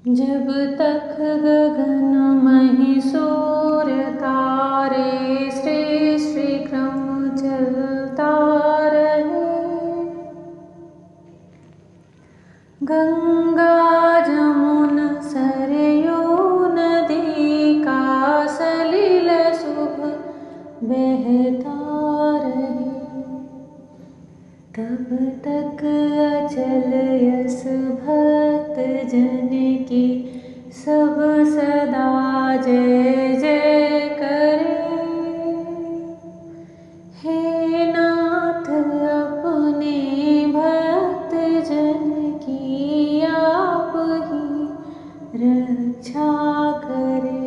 जब तक गगन महि सूर्य तारे सृष्टि क्रम चलता रहे। गंगा जमुन सरयू नदी का सलिल शुभ बहता रहे। तब तक अचल यस भक्त जन की सब सदा जय जय करे। हे नाथ अपने भक्त जन की आप ही रक्षा करे।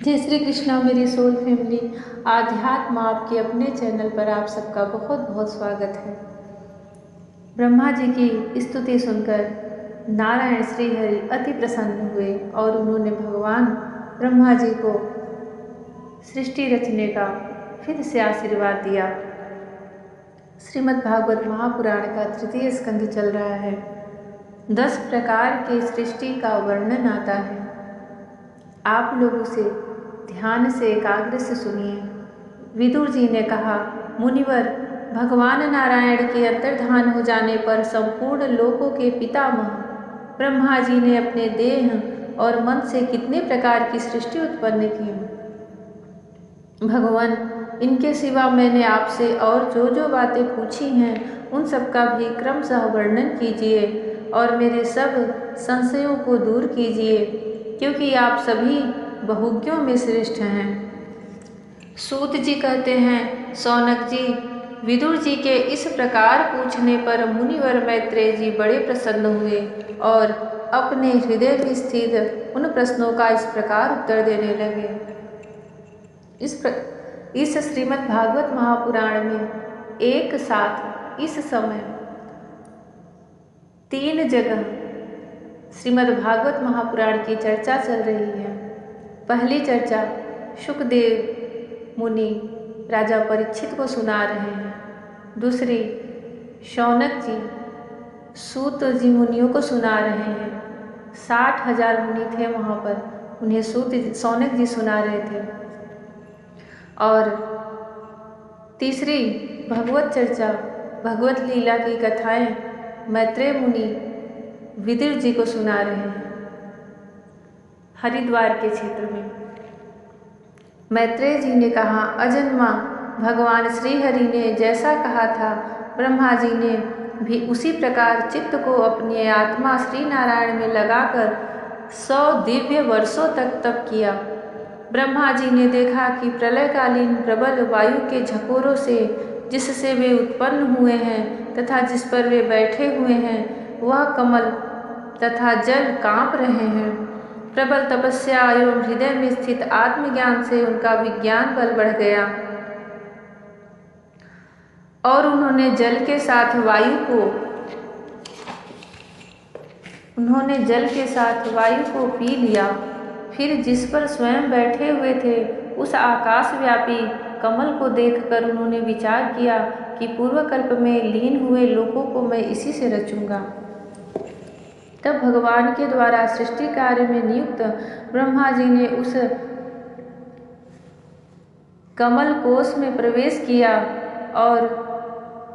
जय श्री कृष्णा मेरी सोल फैमिली। आध्यात्म आपके अपने चैनल पर आप सबका बहुत बहुत स्वागत है। ब्रह्मा जी की स्तुति सुनकर नारायण श्री हरि अति प्रसन्न हुए और उन्होंने भगवान ब्रह्मा जी को सृष्टि रचने का फिर से आशीर्वाद दिया। श्रीमद् भागवत महापुराण का तृतीय स्कंद चल रहा है। 10 प्रकार के सृष्टि का वर्णन आता है। आप लोग उसे ध्यान से एकाग्र से सुनिए। विदुर जी ने कहा, मुनिवर, भगवान नारायण के अंतर्धान हो जाने पर संपूर्ण लोकों के पितामह ब्रह्मा जी ने अपने देह और मन से कितने प्रकार की सृष्टि उत्पन्न की। भगवान, इनके सिवा मैंने आपसे और जो बातें पूछी हैं उन सब का भी क्रमशः वर्णन कीजिए और मेरे सब संशयों को दूर कीजिए, क्योंकि आप सभी बहुज्ञों में श्रेष्ठ हैं। सूत जी कहते हैं, शौनक जी, विदुर जी के इस प्रकार पूछने पर मुनिवर मैत्रेय जी बड़े प्रसन्न हुए और अपने हृदय में स्थित उन प्रश्नों का इस प्रकार उत्तर देने लगे। इस श्रीमद् भागवत महापुराण में एक साथ इस समय 3 जगह श्रीमद् भागवत महापुराण की चर्चा चल रही है। पहली चर्चा शुकदेव मुनि राजा परीक्षित को सुना रहे हैं। दूसरी शौनक जी सूत जी मुनियों को सुना रहे हैं। 60,000 मुनि थे वहाँ पर, उन्हें शौनक जी सुना रहे थे। और तीसरी भगवत चर्चा, भगवत लीला की कथाएं मैत्रेय मुनि विदुर जी को सुना रहे हैं। हरिद्वार के क्षेत्र में मैत्रेय जी ने कहा, अजन्मा भगवान श्री हरि ने जैसा कहा था, ब्रह्मा जी ने भी उसी प्रकार चित्त को अपनी आत्मा श्री नारायण में लगाकर 100 दिव्य वर्षों तक तप किया। ब्रह्मा जी ने देखा कि प्रलयकालीन प्रबल वायु के झकोरों से जिससे वे उत्पन्न हुए हैं तथा जिस पर वे बैठे हुए हैं, वह कमल तथा जल कांप रहे हैं। प्रबल तपस्या एवं हृदय में स्थित आत्मज्ञान से उनका विज्ञान बल बढ़ गया और उन्होंने जल के साथ वायु को पी लिया। फिर जिस पर स्वयं बैठे हुए थे उस आकाशव्यापी कमल को देखकर उन्होंने विचार किया कि पूर्व कल्प में लीन हुए लोकों को मैं इसी से रचूंगा। तब भगवान के द्वारा सृष्टि कार्य में नियुक्त ब्रह्मा जी ने उस कमल कोश में प्रवेश किया और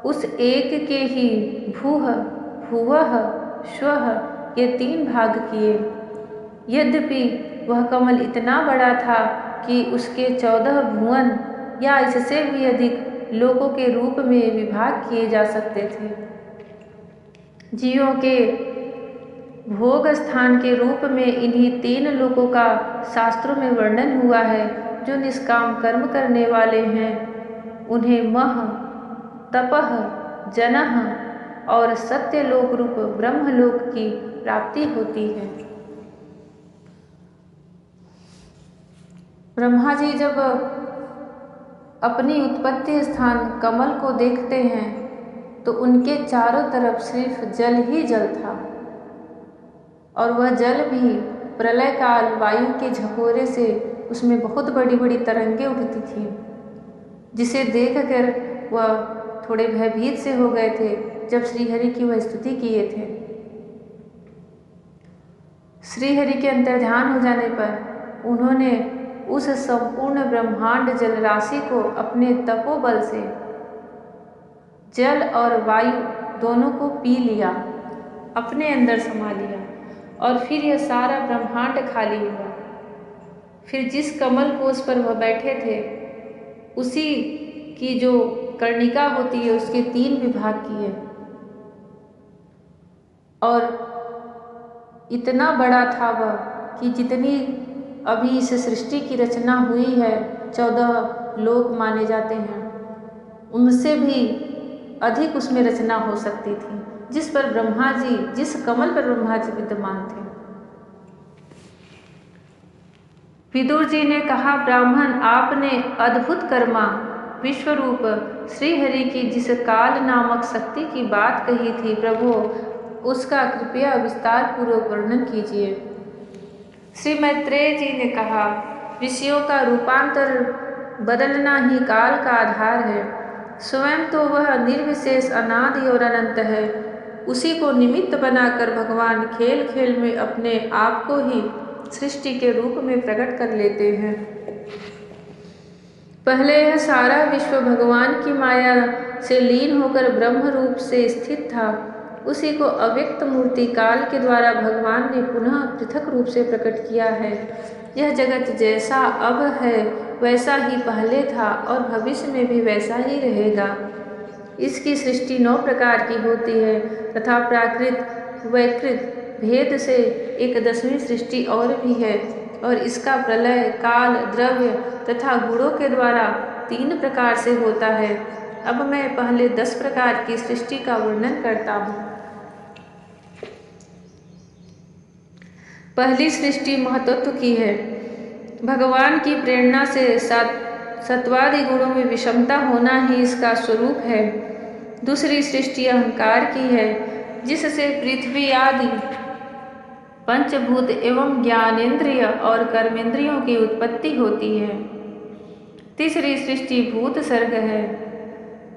उस एक के ही भूः भुवः स्वः के 3 भाग किए। यद्यपि वह कमल इतना बड़ा था कि उसके 14 भुवन या इससे भी अधिक लोकों के रूप में विभाग किए जा सकते थे। जीवों के भोग स्थान के रूप में इन्हीं 3 लोकों का शास्त्रों में वर्णन हुआ है। जो निष्काम कर्म करने वाले हैं उन्हें मह, तपह, जनः और सत्यलोक रूप ब्रह्मलोक की प्राप्ति होती है। ब्रह्मा जी जब अपनी उत्पत्ति स्थान कमल को देखते हैं तो उनके चारों तरफ सिर्फ जल ही जल था और वह जल भी प्रलय काल वायु के झकोरे से उसमें बहुत बड़ी बड़ी तरंगें उठती थी, जिसे देखकर वह थोड़े भयभीत से हो गए थे जब श्रीहरि की वह स्तुति किए थे। श्रीहरि के अंतर्ध्यान हो जाने पर उन्होंने उस संपूर्ण ब्रह्मांड जल राशि को अपने तपोबल से जल और वायु दोनों को पी लिया, अपने अंदर समा लिया और फिर यह सारा ब्रह्मांड खाली हुआ। फिर जिस कमल कोश पर वह बैठे थे उसी की जो कर्णिका होती है उसके 3 विभाग किए और इतना बड़ा था वह कि जितनी अभी इस सृष्टि की रचना हुई है 14 लोक माने जाते हैं, उनसे भी अधिक उसमें रचना हो सकती थी, जिस पर ब्रह्मा जी, जिस कमल पर ब्रह्मा जी विद्यमान थे। विदुर जी ने कहा, ब्राह्मण आपने अद्भुत कर्मा विश्वरूप श्रीहरि की जिस काल नामक शक्ति की बात कही थी प्रभु, उसका कृपया विस्तार पूर्वक वर्णन कीजिए। श्री मैत्रेय जी ने कहा, विषयों का रूपांतर बदलना ही काल का आधार है। स्वयं तो वह निर्विशेष अनादि और अनंत है। उसी को निमित्त बनाकर भगवान खेल खेल में अपने आप को ही सृष्टि के रूप में प्रकट कर लेते हैं। पहले यह सारा विश्व भगवान की माया से लीन होकर ब्रह्म रूप से स्थित था। उसी को अव्यक्त मूर्ति काल के द्वारा भगवान ने पुनः पृथक रूप से प्रकट किया है। यह जगत जैसा अब है वैसा ही पहले था और भविष्य में भी वैसा ही रहेगा। इसकी सृष्टि 9 प्रकार की होती है तथा प्राकृत वैकृत भेद से एक 10वीं सृष्टि और भी है और इसका प्रलय काल द्रव्य तथा गुणों के द्वारा 3 प्रकार से होता है। अब मैं पहले 10 प्रकार की सृष्टि का वर्णन करता हूँ। पहली सृष्टि महतत्व की है। भगवान की प्रेरणा से सत्वादि गुणों में विषमता होना ही इसका स्वरूप है। दूसरी सृष्टि अहंकार की है, जिससे पृथ्वी आदि पंचभूत एवं ज्ञानेन्द्रिय और कर्मेंद्रियों की उत्पत्ति होती है। तीसरी सृष्टि भूत सर्ग है,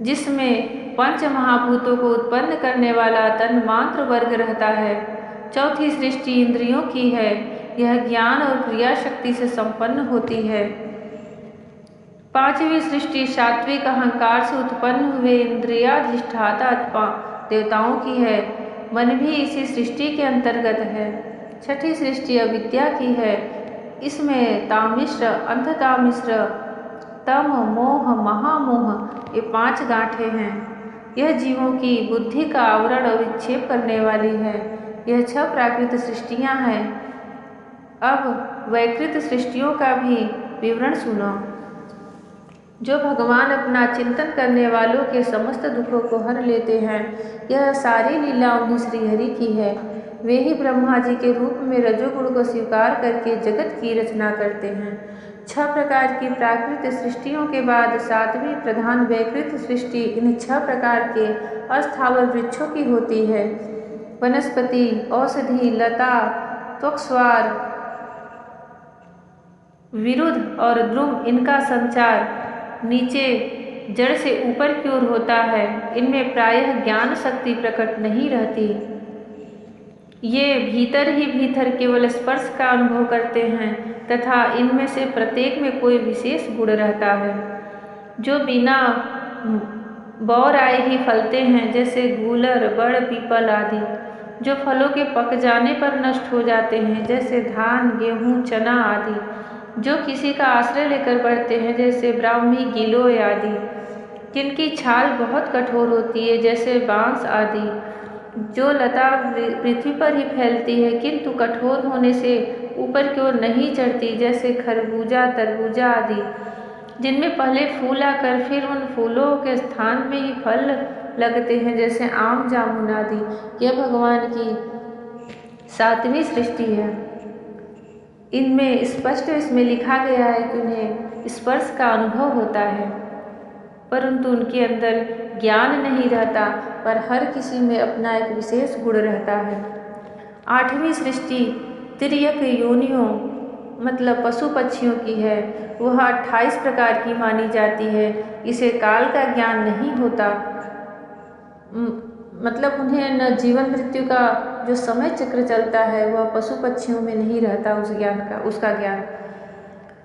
जिसमें पंच महाभूतों को उत्पन्न करने वाला तन्मात्र वर्ग रहता है। चौथी सृष्टि इंद्रियों की है, यह ज्ञान और क्रिया शक्ति से संपन्न होती है। पांचवी सृष्टि सात्विक अहंकार से उत्पन्न हुए इंद्रियाधिष्ठाता देवताओं की है, मन भी इसी सृष्टि के अंतर्गत है। छठी सृष्टि अविद्या की है, इसमें तामिश्र, अंधतामिश्र, तम, मोह, महामोह ये 5 गांठें हैं। यह जीवों की बुद्धि का आवरण और विक्षेप करने वाली है। यह 6 प्राकृत सृष्टियां हैं। अब वैकृत सृष्टियों का भी विवरण सुनो। जो भगवान अपना चिंतन करने वालों के समस्त दुखों को हर लेते हैं। यह सारी लीला उन्हीं श्रीहरि की है। वे ही ब्रह्मा जी के रूप में रजोगुण को स्वीकार करके जगत की रचना करते हैं। 6 प्रकार की प्राकृत सृष्टियों के बाद 7वीं प्रधान वैकृत सृष्टि इन 6 प्रकार के अस्थावर वृक्षों की होती है। वनस्पति, औषधि, लता, त्वक्स्वार, विरुद्ध और द्रुम, इनका संचार नीचे जड़ से ऊपर की ओर होता है। इनमें प्रायः ज्ञान शक्ति प्रकट नहीं रहती। ये भीतर ही भीतर केवल स्पर्श का अनुभव करते हैं तथा इनमें से प्रत्येक में कोई विशेष गुण रहता है, जो बिना बौर आए ही फलते हैं, जैसे गूलर, बड़, पीपल आदि। जो फलों के पक जाने पर नष्ट हो जाते हैं, जैसे धान, गेहूँ, चना आदि। जो किसी का आश्रय लेकर बढ़ते हैं, जैसे ब्राह्मी, गिलोय आदि। जिनकी छाल बहुत कठोर होती है, जैसे बांस आदि। जो लता पृथ्वी पर ही फैलती है, किंतु कठोर होने से ऊपर की ओर नहीं चढ़ती, जैसे खरबूजा, तरबूजा आदि। जिनमें पहले फूल आकर फिर उन फूलों के स्थान में ही फल लगते हैं, जैसे आम, जामुन आदि। यह भगवान की 7वीं सृष्टि है। इनमें स्पष्ट इसमें लिखा गया है कि उन्हें स्पर्श का अनुभव होता है, परंतु उनके अंदर ज्ञान नहीं रहता, पर हर किसी में अपना एक विशेष गुण रहता है। 8वीं सृष्टि तिर्यक योनियों मतलब पशु पक्षियों की है। वह 28 प्रकार की मानी जाती है। इसे काल का ज्ञान नहीं होता। मतलब उन्हें न जीवन मृत्यु का जो समय चक्र चलता है वह पशु पक्षियों में नहीं रहता उसका ज्ञान।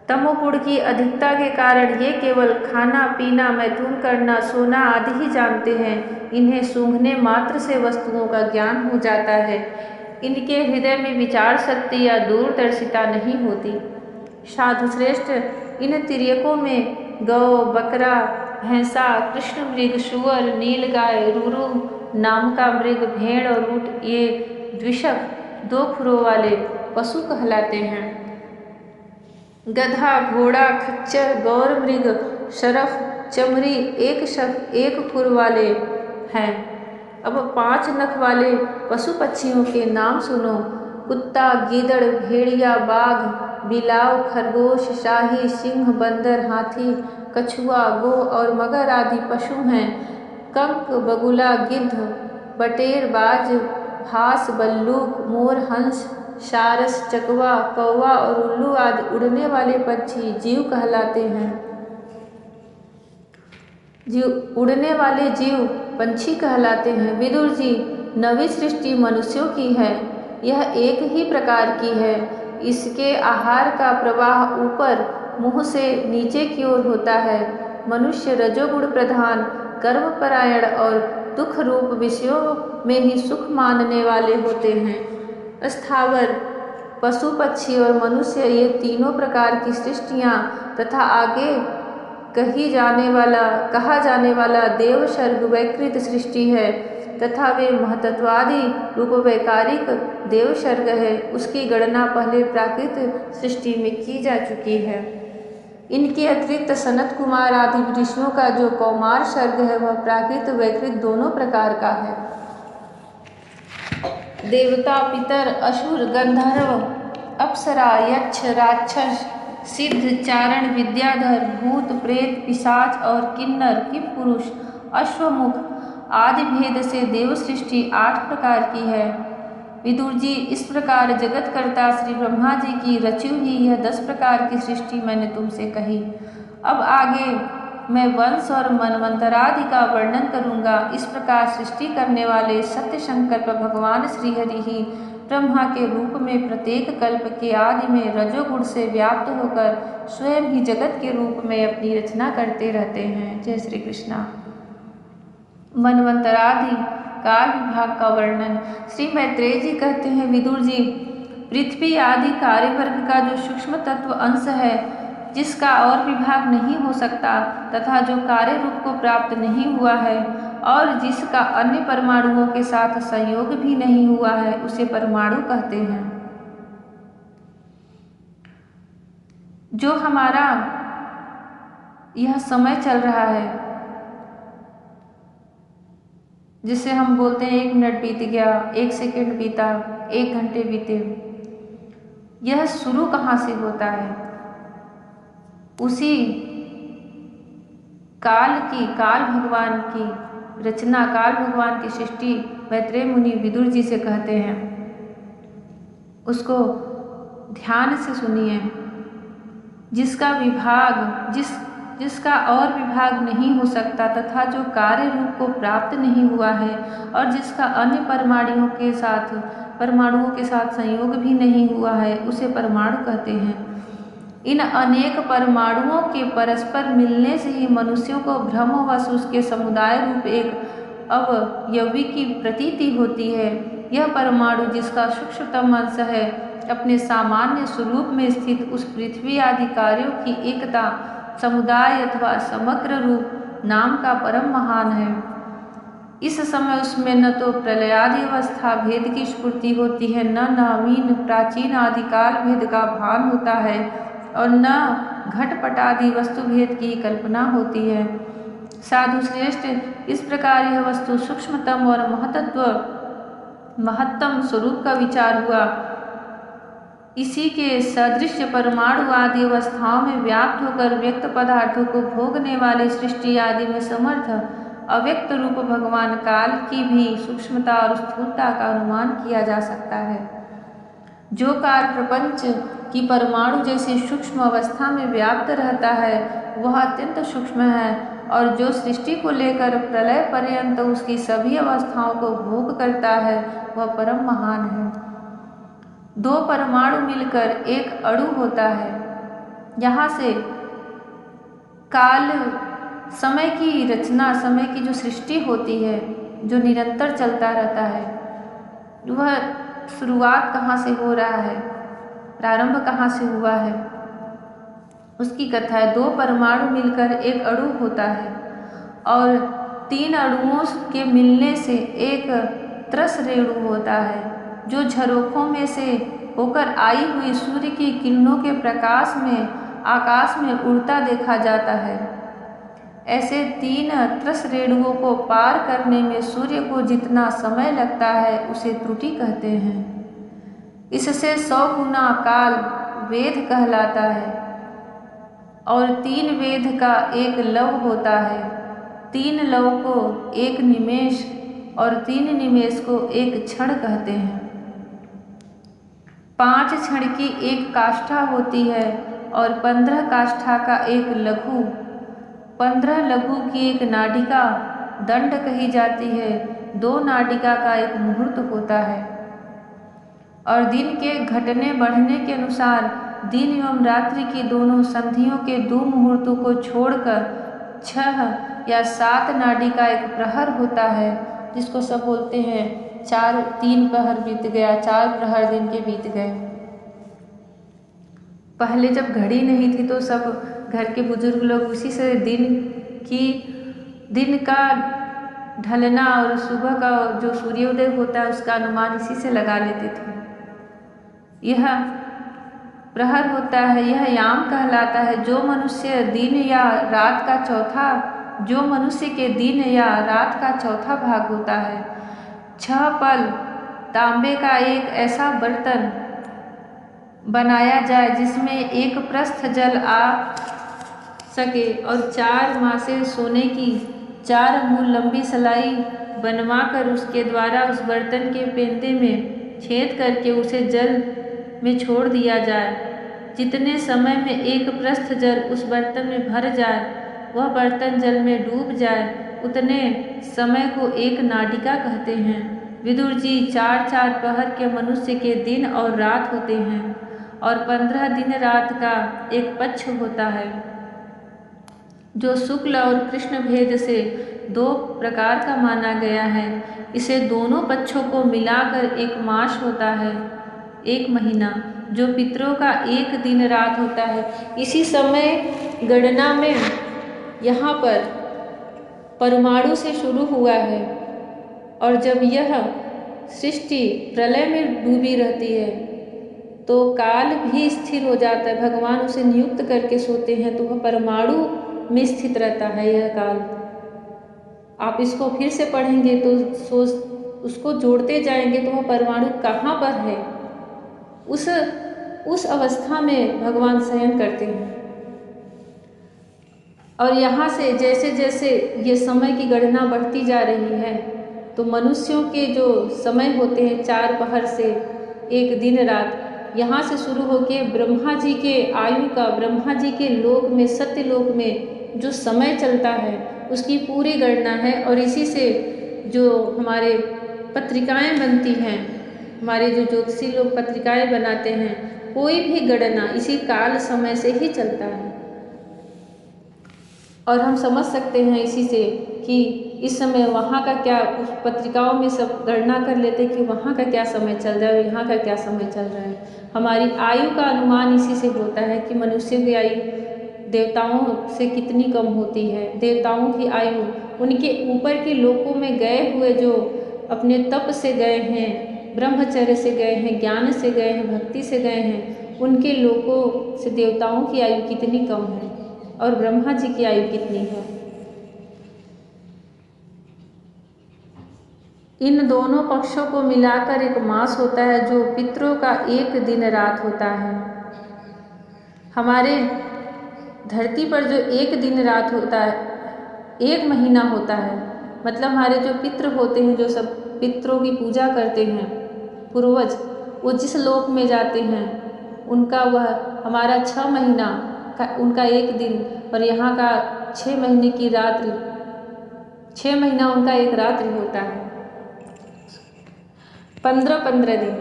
तमोगुण की अधिकता के कारण ये केवल खाना पीना, मैथुन करना, सोना आदि ही जानते हैं। इन्हें सूंघने मात्र से वस्तुओं का ज्ञान हो जाता है। इनके हृदय में विचार शक्ति या दूरदर्शिता नहीं होती। साधु श्रेष्ठ, इन तिर्यकों में गौ, बकरा, भैंसा, कृष्ण मृग, सुअर, नीलगाय, रुरु नाम का मृग, भेड़ और ऊँट ये द्विशक 2 खुरों वाले पशु कहलाते हैं। गधा, घोड़ा, खच्चर, गौर मृग, शरफ, चमरी एक खुर वाले हैं। अब 5 नख वाले पशु पक्षियों के नाम सुनो। कुत्ता, गीदड़, भेड़िया, बाघ, बिलाव, खरगोश, शाही, सिंह, बंदर, हाथी, कछुआ, गो और मगर आदि पशु हैं। कंक, बगुला, गिद्ध, बटेर, बाज, हास, बल्लूक, मोर, हंस, सारस, चकवा, कौवा और उल्लू आदि उड़ने वाले पक्षी जीव कहलाते हैं। उड़ने वाले जीव पंछी कहलाते हैं। विदुर जी, नवी सृष्टि मनुष्यों की है। यह एक ही प्रकार की है। इसके आहार का प्रवाह ऊपर मुंह से नीचे की ओर होता है। मनुष्य रजोगुण प्रधान, कर्मपरायण और दुख रूप विषयों में ही सुख मानने वाले होते हैं। स्थावर, पशु, पक्षी और मनुष्य ये तीनों प्रकार की सृष्टियाँ तथा आगे कहा जाने वाला देव सर्ग वैकृत सृष्टि है तथा वे महतत्वादि रूप वैकारिक देव सर्ग है। उसकी गणना पहले प्राकृत सृष्टि में की जा चुकी है। इनके अतिरिक्त सनत कुमार आदि ऋषियों का जो कौमार सर्ग है वह प्राकृत वैकृत दोनों प्रकार का है। देवता, पितर, असुर, गंधर्व, अप्सरा, यक्ष, राक्षस, सिद्ध, चारण, विद्याधर, भूत, प्रेत, पिशाच और किन्नर, किंपुरुष, अश्वमुख आदि भेद से देव सृष्टि 8 प्रकार की है। विदुर जी, इस प्रकार जगतकर्ता श्री ब्रह्मा जी की रची हुई यह 10 प्रकार की सृष्टि मैंने तुमसे कही। अब आगे मैं वंश और मनवंतरादि का वर्णन करूँगा। इस प्रकार सृष्टि करने वाले सत्य शंकर पर भगवान श्रीहरि ही ब्रह्मा के रूप में प्रत्येक कल्प के आदि में रजोगुण से व्याप्त होकर स्वयं ही जगत के रूप में अपनी रचना करते रहते हैं। जय श्री कृष्णा। मनवंतरादि काल विभाग का वर्णन। श्री मैत्रेय जी कहते हैं, विदुर जी, पृथ्वी आदि कार्यवर्ग का जो सूक्ष्म तत्व अंश है जिसका और विभाग नहीं हो सकता तथा जो कार्य रूप को प्राप्त नहीं हुआ है और जिसका अन्य परमाणुओं के साथ संयोग भी नहीं हुआ है उसे परमाणु कहते हैं। जो हमारा यह समय चल रहा है जिसे हम बोलते हैं 1 मिनट बीत गया, 1 सेकंड बीता, 1 घंटे बीते, यह शुरू कहाँ से होता है? उसी काल भगवान की रचना, काल भगवान की सृष्टि मैत्रेय मुनि विदुर जी से कहते हैं। उसको ध्यान से सुनिए। जिसका और विभाग नहीं हो सकता तथा जो कार्य रूप को प्राप्त नहीं हुआ है और जिसका अन्य परमाणुओं के साथ संयोग भी नहीं हुआ है उसे परमाणु कहते हैं। इन अनेक परमाणुओं के परस्पर मिलने से ही मनुष्यों को ब्रह्मवश उसके समुदाय रूप एक अवयवी की प्रतीति होती है। यह परमाणु जिसका सूक्ष्मतम अंश है अपने सामान्य स्वरूप में स्थित उस पृथ्वी आदि कार्यों की एकता, समुदाय अथवा समग्र रूप नाम का परम महान है। इस समय उसमें न तो प्रलयादि अवस्था भेद की स्फूर्ति होती है, न नवीन प्राचीन आदि काल भेद का भान होता है और न घटपट आदि वस्तु भेद की कल्पना होती है। साधु श्रेष्ठ, इस प्रकार यह वस्तु सूक्ष्मतम और महत्तम स्वरूप का विचार हुआ। इसी के सदृश परमाणु आदि अवस्थाओं में व्याप्त होकर व्यक्त पदार्थों को भोगने वाले सृष्टि आदि में समर्थ अव्यक्त रूप भगवान काल की भी सूक्ष्मता और स्थूलता का अनुमान किया जा सकता है। जो काल प्रपंच की परमाणु जैसी सूक्ष्म अवस्था में व्याप्त रहता है वह अत्यंत सूक्ष्म है और जो सृष्टि को लेकर प्रलय पर्यंत उसकी सभी अवस्थाओं को भोग करता है वह परम महान है। दो परमाणु मिलकर एक अणु होता है। यहाँ से काल समय की रचना, समय की जो सृष्टि होती है, जो निरंतर चलता रहता है, वह शुरुआत कहाँ से हो रहा है, प्रारंभ कहाँ से हुआ है, उसकी कथा है। दो परमाणु मिलकर एक अणु होता है और तीन अणुओं के मिलने से एक त्रस रेणु होता है, जो झरोखों में से होकर आई हुई सूर्य की किरणों के प्रकाश में आकाश में उड़ता देखा जाता है। ऐसे तीन त्रस रेणुओं को पार करने में सूर्य को जितना समय लगता है उसे त्रुटि कहते हैं। इससे 100 गुना काल वेद कहलाता है और 3 वेद का एक लव होता है। 3 लव को एक निमेष और 3 निमेष को एक क्षण कहते हैं। 5 क्षण की एक काष्ठा होती है और 15 काष्ठा का एक लघु, 15 लघु की एक नाडिका दंड कही जाती है। 2 नाडिका का एक मुहूर्त होता है और दिन के घटने बढ़ने के अनुसार दिन एवं रात्रि की दोनों संधियों के 2 मुहूर्तों को छोड़कर 6 या 7 नाडी का एक प्रहर होता है, जिसको सब बोलते हैं 3 प्रहर बीत गया, 4 प्रहर दिन के बीत गए। पहले जब घड़ी नहीं थी तो सब घर के बुजुर्ग लोग उसी से दिन का ढलना और सुबह का जो सूर्योदय होता है उसका अनुमान इसी से लगा लेते थे। यह प्रहर होता है, यह याम कहलाता है। जो मनुष्य दिन या रात का चौथा भाग होता है। 6 पल तांबे का एक ऐसा बर्तन बनाया जाए जिसमें एक प्रस्थ जल आ सके और 4 मासे सोने की 4 अंगुल लंबी सलाई बनवा कर उसके द्वारा उस बर्तन के पेंदे में छेद करके उसे जल में छोड़ दिया जाए। जितने समय में एक प्रस्थ जल उस बर्तन में भर जाए, वह बर्तन जल में डूब जाए, उतने समय को एक नाडिका कहते हैं। विदुर जी 4-4 प्रहर के मनुष्य के दिन और रात होते हैं और 15 दिन रात का एक पक्ष होता है, जो शुक्ल और कृष्ण भेद से 2 प्रकार का माना गया है। इसे दोनों पक्षों को मिलाकर एक मास होता है, एक महीना, जो पितरों का एक दिन रात होता है। इसी समय गणना में यहाँ पर परमाणु से शुरू हुआ है और जब यह सृष्टि प्रलय में डूबी रहती है तो काल भी स्थिर हो जाता है। भगवान उसे नियुक्त करके सोते हैं तो वह परमाणु में स्थित रहता है। यह काल आप इसको फिर से पढ़ेंगे तो उसको जोड़ते जाएंगे तो वह परमाणु कहाँ पर है, उस अवस्था में भगवान शयन करते हैं। और यहाँ से जैसे जैसे ये समय की गणना बढ़ती जा रही है तो मनुष्यों के जो समय होते हैं 4 पहर से एक दिन रात, यहाँ से शुरू होके ब्रह्मा जी के आयु का, ब्रह्मा जी के लोक में, सत्य लोक में जो समय चलता है उसकी पूरी गणना है। और इसी से जो हमारे पत्रिकाएं बनती हैं, हमारे जो ज्योतिषी लोग पत्रिकाएं बनाते हैं, कोई भी गणना इसी काल समय से ही चलता है। और हम समझ सकते हैं इसी से कि इस समय वहाँ का क्या, उस पत्रिकाओं में सब गणना कर लेते कि वहाँ का क्या समय चल रहा है, यहाँ का क्या समय चल रहा है। हमारी आयु का अनुमान इसी से होता है कि मनुष्य की आयु देवताओं से कितनी कम होती है। देवताओं की आयु उनके ऊपर के लोकों में गए हुए जो अपने तप से गए हैं, ब्रह्मचर्य से गए हैं, ज्ञान से गए हैं, भक्ति से गए हैं, उनके लोकों से देवताओं की आयु कितनी कम है और ब्रह्मा जी की आयु कितनी है। इन दोनों पक्षों को मिलाकर एक मास होता है जो पितरों का एक दिन रात होता है। हमारे धरती पर जो एक दिन रात होता है, एक महीना होता है, मतलब हमारे जो पितृ होते हैं, जो सब पितरों की पूजा करते हैं, पूर्वज, वो जिस लोक में जाते हैं उनका वह हमारा 6 महीना का उनका एक दिन और यहाँ का 6 महीने की रात्रि, 6 महीना उनका एक रात्रि होता है। 15-15 दिन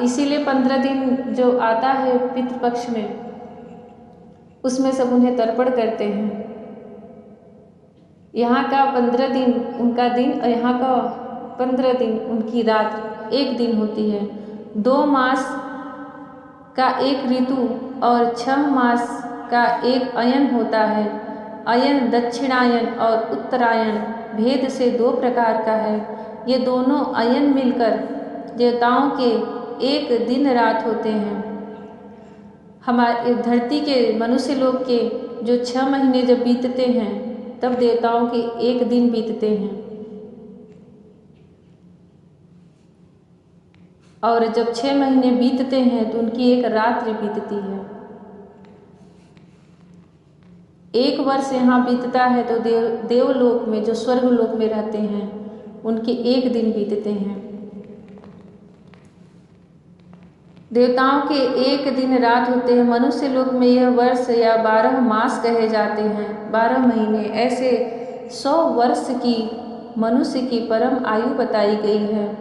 इसीलिए 15 दिन जो आता है पितृपक्ष में, उसमें सब उन्हें तर्पण करते हैं। यहाँ का 15 दिन उनका दिन और यहाँ का 15 दिन उनकी रात एक दिन होती है। 2 मास का एक ऋतु और 6 मास का एक अयन होता है। अयन दक्षिणायन और उत्तरायण भेद से 2 प्रकार का है। ये दोनों अयन मिलकर देवताओं के एक दिन रात होते हैं। हमारे धरती के मनुष्य लोग के जो 6 महीने जब बीतते हैं तब देवताओं के एक दिन बीतते हैं, और जब 6 महीने बीतते हैं तो उनकी एक रात्रि बीतती है। 1 वर्ष यहाँ बीतता है तो देवलोक में जो स्वर्ग लोक में रहते हैं उनके एक दिन बीतते हैं। देवताओं के एक दिन रात होते हैं। मनुष्य लोक में यह वर्ष या 12 मास कहे जाते हैं, 12 महीने। ऐसे 100 वर्ष की मनुष्य की परम आयु बताई गई है।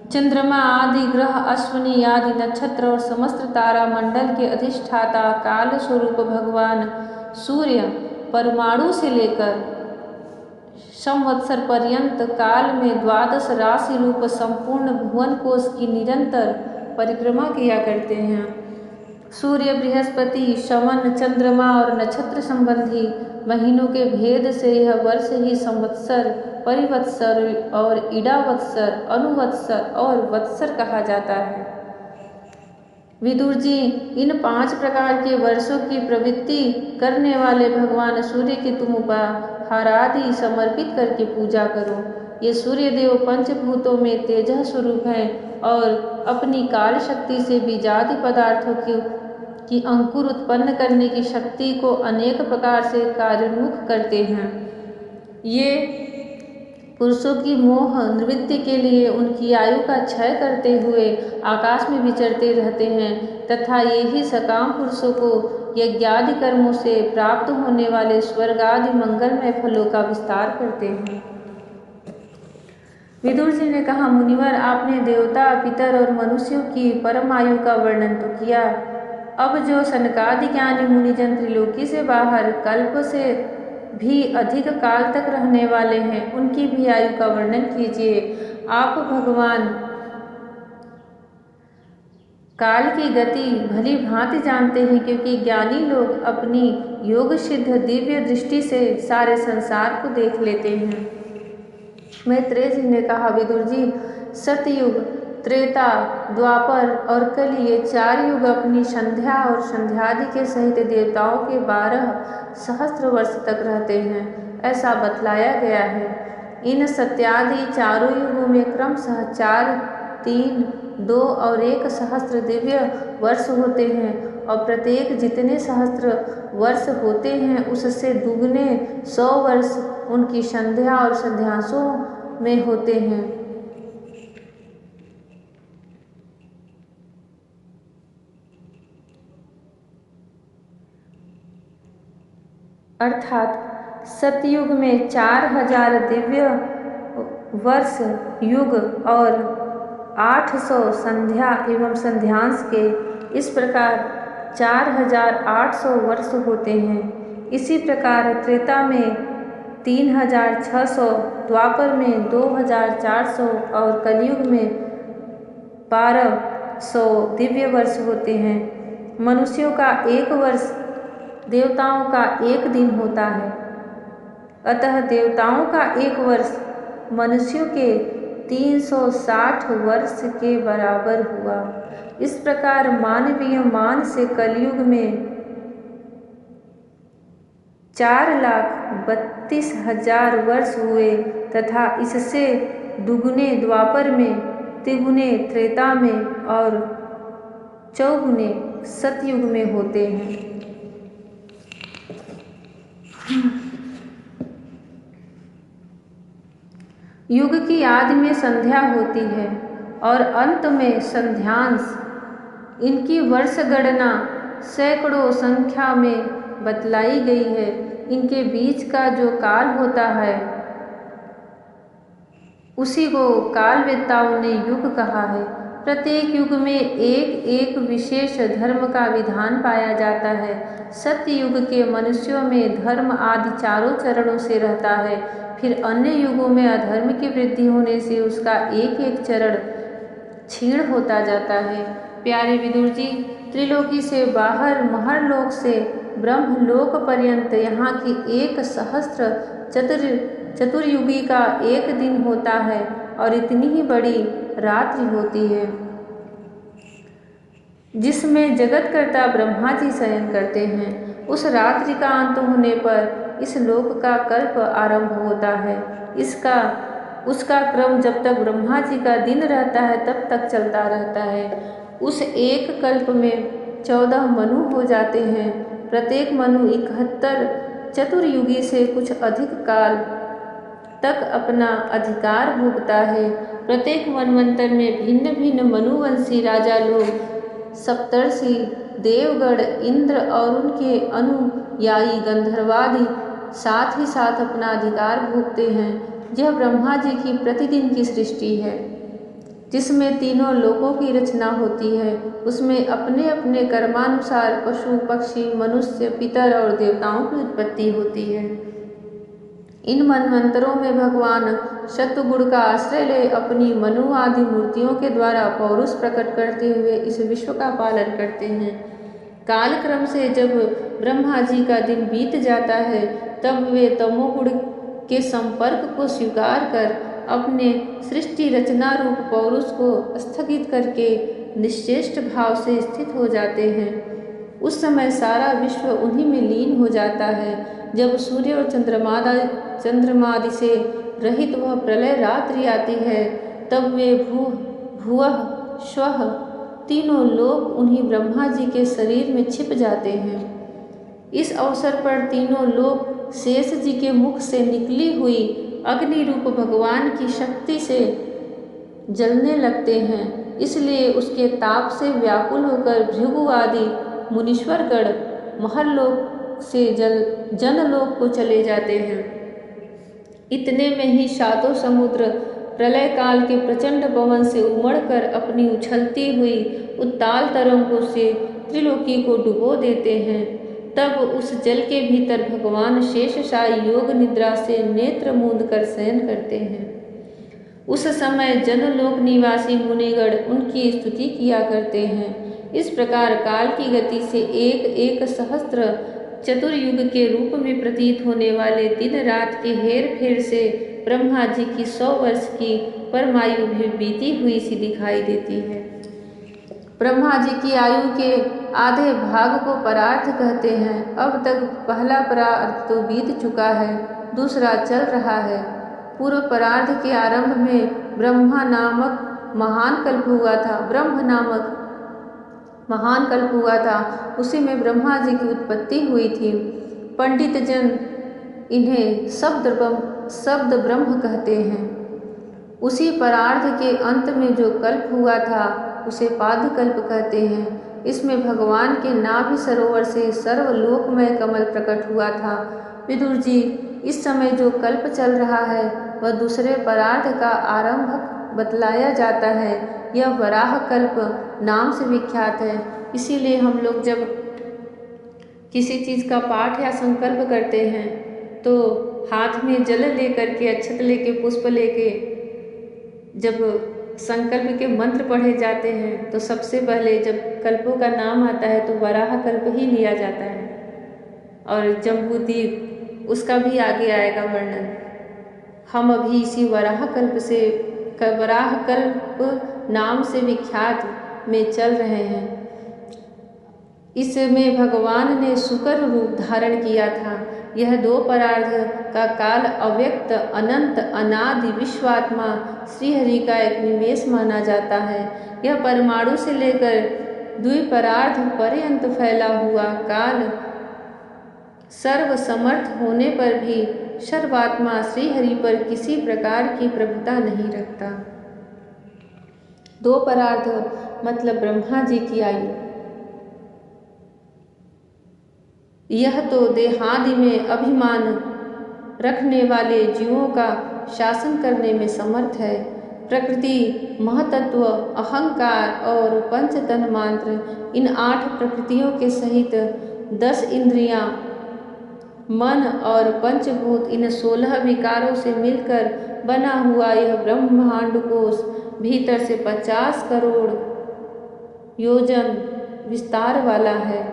चंद्रमा आदि ग्रह, अश्विनी आदि नक्षत्र और समस्त तारा मंडल के अधिष्ठाता काल स्वरूप भगवान सूर्य परमाणु से लेकर संवत्सर पर्यंत काल में 12 राशि रूप संपूर्ण भुवन कोश की निरंतर परिक्रमा किया करते हैं। सूर्य, बृहस्पति, शवन, चंद्रमा और नक्षत्र संबंधी महीनों के भेद से यह वर्ष ही संवत्सर, परिवत्सर और इडावत्सर, अनुवत्सर और वत्सर कहा जाता है। विदुर जी, इन 5 प्रकार के वर्षों की प्रवृत्ति करने वाले भगवान सूर्य की तुम उपहार आदि समर्पित करके पूजा करो। ये सूर्य देव पंचभूतों में तेजः स्वरूप है और अपनी काल शक्ति से बीजादि पदार्थों की अंकुर उत्पन्न करने की शक्ति को अनेक प्रकार से कार्योन्मुख करते हैं। ये पुरुषों की मोह निवृत्ति के लिए उनकी आयु का क्षय करते हुए आकाश में विचरते रहते हैं तथा ये ही सकाम पुरुषों को यज्ञादि कर्मों से प्राप्त होने वाले स्वर्ग आदि मंगलमय फलों का विस्तार करते हैं। विदुर जी ने कहा, मुनिवर, आपने देवता, पितर और मनुष्यों की परम आयु का वर्णन तो किया। अब जो सनकादि ज्ञानी मुनिजन त्रिलोकी से बाहर कल्प से भी अधिक काल तक रहने वाले हैं, उनकी भी आयु का वर्णन कीजिए। आप भगवान काल की गति भली भांति जानते हैं, क्योंकि ज्ञानी लोग अपनी योग सिद्ध दिव्य दृष्टि से सारे संसार को देख लेते हैं। मैत्रेय जी ने कहा, विदुर जी, सतयुग, त्रेता, द्वापर और कली, ये 4 युग अपनी संध्या और संध्यादि के सहित देवताओं के 12 सहस्त्र वर्ष तक रहते हैं, ऐसा बतलाया गया है। इन सत्यादि चारों युगों में क्रमशः 4, 3, 2 और 1 सहस्त्र दिव्य वर्ष होते हैं, और प्रत्येक जितने सहस्त्र वर्ष होते हैं उससे दुगने 100 वर्ष उनकी संध्या और संध्यांशों में होते हैं। अर्थात सतयुग में 4000 दिव्य वर्ष युग और 800 संध्या एवं संध्यांश के, इस प्रकार 4800 वर्ष होते हैं। इसी प्रकार त्रेता में 3600, द्वापर में 2400 और कलयुग में 1200 दिव्य वर्ष होते हैं। मनुष्यों का 1 वर्ष देवताओं का 1 दिन होता है, अतः देवताओं का 1 वर्ष मनुष्यों के 360 वर्ष के बराबर हुआ। इस प्रकार मानवीय मान से कलयुग में 4,32,000 वर्ष हुए तथा इससे दुगुने द्वापर में, तिगुने त्रेता में और चौगुने सतयुग में होते हैं। युग की आदि में संध्या होती है और अंत में संध्यांश। इनकी वर्ष गणना सैकड़ों संख्या में बतलाई गई है। इनके बीच का जो काल होता है उसी को कालवेत्ताओं ने युग कहा है। प्रत्येक युग में एक एक विशेष धर्म का विधान पाया जाता है। सत्य युग के मनुष्यों में धर्म आदि चारों चरणों से रहता है। फिर अन्य युगों में अधर्म की वृद्धि होने से उसका एक एक चरण क्षीण होता जाता है। प्यारे विदुर जी, त्रिलोकी से बाहर महरलोक से ब्रह्मलोक पर्यंत यहाँ की एक सहस्त्र चतुर्युगी का एक दिन होता है और इतनी ही बड़ी रात्रि होती है जिसमें जगतकर्ता ब्रह्मा जी शयन करते हैं। उस रात्रि का अंत होने पर इस लोक का कल्प आरंभ होता है। उसका क्रम जब तक ब्रह्मा जी का दिन रहता है तब तक चलता रहता है। उस एक कल्प में 14 मनु हो जाते हैं। प्रत्येक मनु 71 चतुर्युगी से कुछ अधिक काल तक अपना अधिकार भोगता है। प्रत्येक मनवंतर में भिन्न भिन्न मनुवंशी राजा लोग, सप्तर्षि, देवगण, इंद्र और उनके अनुयायी गंधर्वादि साथ ही साथ अपना अधिकार भोगते हैं। यह ब्रह्मा जी की प्रतिदिन की सृष्टि है जिसमें तीनों लोकों की रचना होती है। उसमें अपने अपने कर्मानुसार पशु, पक्षी, मनुष्य, पितर और देवताओं की उत्पत्ति होती है। इन मनवंतरों में भगवान सत्वगुण का आश्रय ले अपनी मनु आदि मूर्तियों के द्वारा पौरुष प्रकट करते हुए इस विश्व का पालन करते हैं। कालक्रम से जब ब्रह्मा जी का दिन बीत जाता है तब वे तमोगुण के संपर्क को स्वीकार कर अपने सृष्टि रचना रूप पौरुष को स्थगित करके निश्चेष्ट भाव से स्थित हो जाते हैं। उस समय सारा विश्व उन्हीं में लीन हो जाता है। जब सूर्य और चंद्रमादि से रहित वह प्रलय रात्रि आती है तब वे भुवः स्वः तीनों लोक उन्हीं ब्रह्मा जी के शरीर में छिप जाते हैं। इस अवसर पर तीनों लोक शेष जी के मुख से निकली हुई अग्नि रूप भगवान की शक्ति से जलने लगते हैं। इसलिए उसके ताप से व्याकुल होकर भृगु आदि मुनीश्वरगण महरलोक से जनलोक को चले जाते हैं। इतने में ही सातों समुद्र प्रलय काल के प्रचंड पवन से उमड़कर अपनी उछलती हुई उत्ताल तरंगों से त्रिलोकी को डुबो देते हैं। तब उस जल के भीतर भगवान शेषशायी योग निद्रा से नेत्र मूंद कर शयन करते हैं। उस समय जनलोक निवासी मुनिगण उनकी स्तुति किया करते हैं। इस प्रकार काल की गति से एक एक सहस्त्र चतुर्युग के रूप में प्रतीत होने वाले दिन रात के हेर फेर से ब्रह्मा जी की 100 वर्ष की परमायु भी बीती हुई सी दिखाई देती है। ब्रह्मा जी की आयु के आधे भाग को परार्थ कहते हैं। अब तक पहला परार्थ तो बीत चुका है, दूसरा चल रहा है। पूर्व परार्थ के आरंभ में ब्रह्म नामक महान कल्प हुआ था। उसी में ब्रह्मा जी की उत्पत्ति हुई थी। पंडित जन इन्हें शब्द ब्रह्म कहते हैं। उसी परार्थ के अंत में जो कल्प हुआ था उसे पादकल्प कहते हैं। इसमें भगवान के नाभि सरोवर से सर्वलोकमय कमल प्रकट हुआ था। विदुर जी, इस समय जो कल्प चल रहा है वह दूसरे परार्थ का आरंभक बतलाया जाता है। यह वराह कल्प नाम से विख्यात है। इसीलिए हम लोग जब किसी चीज़ का पाठ या संकल्प करते हैं तो हाथ में जल लेकर के, अक्षत लेके, पुष्प लेके जब संकल्प के मंत्र पढ़े जाते हैं तो सबसे पहले जब कल्पों का नाम आता है तो वराह कल्प ही लिया जाता है। और जम्बूद्वीप उसका भी आगे आएगा वर्णन। हम अभी इसी वराह कल्प नाम से विख्यात में चल रहे हैं। इसमें भगवान ने शुकर रूप धारण किया था। यह 2 परार्थ का काल अव्यक्त, अनंत, अनादि विश्वात्मा श्रीहरि का एक निवेश माना जाता है। यह परमाणु से लेकर द्विपरार्थ पर्यंत फैला हुआ काल सर्वसमर्थ होने पर भी सर्वात्मा श्रीहरि पर किसी प्रकार की प्रभुता नहीं रखता। 2 परार्थ मतलब ब्रह्मा जी की आयु। यह तो देहादि में अभिमान रखने वाले जीवों का शासन करने में समर्थ है। प्रकृति, महतत्व, अहंकार और पंच तन्मात्र, इन 8 प्रकृतियों के सहित 10 इंद्रियां, मन और पंचभूत, इन 16 विकारों से मिलकर बना हुआ यह ब्रह्मांड कोश भीतर से 50 करोड़ योजन विस्तार वाला है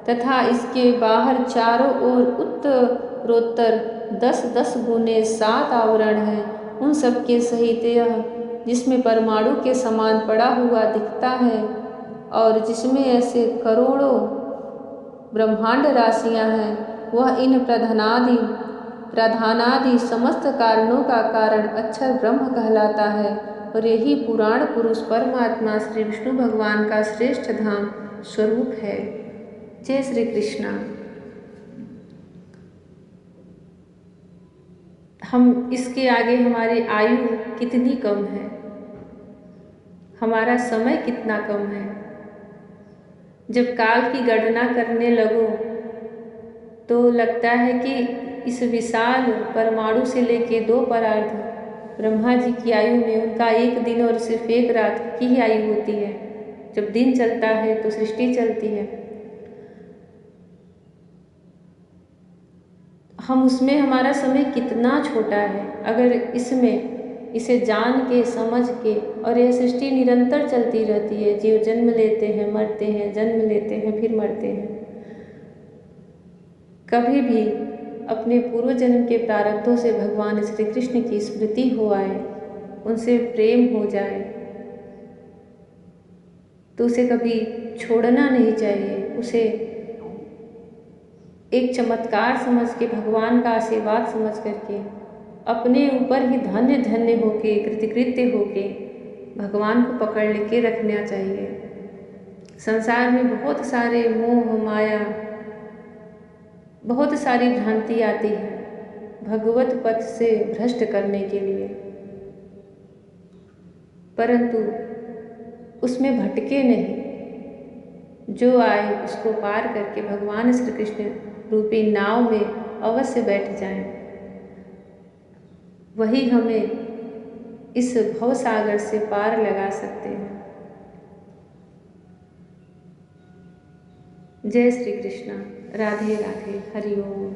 तथा इसके बाहर चारों ओर उत्तरोत्तर 10-10 गुने 7 आवरण हैं। उन सब के सहित यह, जिसमें परमाणु के समान पड़ा हुआ दिखता है और जिसमें ऐसे करोड़ों ब्रह्मांड राशियां हैं, वह इन प्रधानादि समस्त कारणों का कारण अक्षर ब्रह्म कहलाता है और यही पुराण पुरुष परमात्मा श्री विष्णु भगवान का श्रेष्ठ धाम स्वरूप है। जय श्री कृष्णा। हम इसके आगे हमारी आयु कितनी कम है, हमारा समय कितना कम है। जब काल की गणना करने लगो तो लगता है कि इस विशाल परमाणु से लेके 2 परार्ध ब्रह्मा जी की आयु में उनका 1 दिन और सिर्फ 1 रात की ही आयु होती है। जब दिन चलता है तो सृष्टि चलती है। हम उसमें हमारा समय कितना छोटा है। अगर इसे जान के समझ के, और यह सृष्टि निरंतर चलती रहती है, जीव जन्म लेते हैं, मरते हैं, जन्म लेते हैं, फिर मरते हैं। कभी भी अपने पूर्व जन्म के प्रारब्धों से भगवान श्री कृष्ण की स्मृति हो आए, उनसे प्रेम हो जाए, तो उसे कभी छोड़ना नहीं चाहिए। उसे एक चमत्कार समझ के, भगवान का आशीर्वाद समझ करके, अपने ऊपर ही धन्य धन्य होके, कृतकृत्य होके भगवान को पकड़ के रखना चाहिए। संसार में बहुत सारे मोह माया, बहुत सारी भ्रांति आती है भगवत पथ से भ्रष्ट करने के लिए, परंतु उसमें भटके नहीं। जो आए उसको पार करके भगवान श्री कृष्ण रूपी नाव में अवश्य बैठ जाएं। वही हमें इस भवसागर से पार लगा सकते हैं। जय श्री कृष्ण। राधे राधे। हरि ओम।